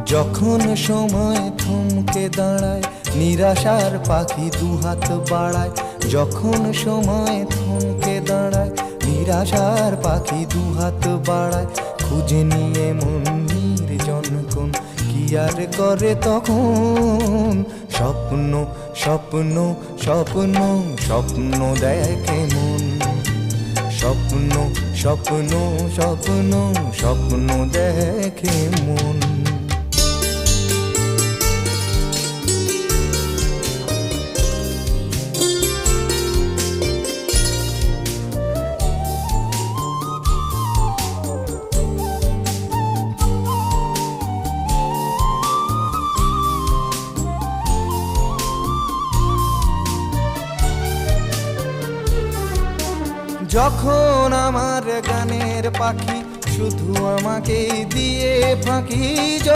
যখন সময় থমকে দাঁড়ায়, নিরাশার পাখি দুহাত বাড়ায়। যখন সময় থমকে দাঁড়ায়, নিরাশার পাখি দুহাত বাড়ায়। খুঁজে নিয়ে মন নির্জন কোন কি আর করে তখন। স্বপ্ন স্বপ্ন স্বপ্ন স্বপ্ন দেখে মন। স্বপ্ন স্বপ্ন স্বপ্ন স্বপ্ন দেখে মন। যখন আমার গানের পাখি শুধু আমাকে দিয়ে ফাঁকি।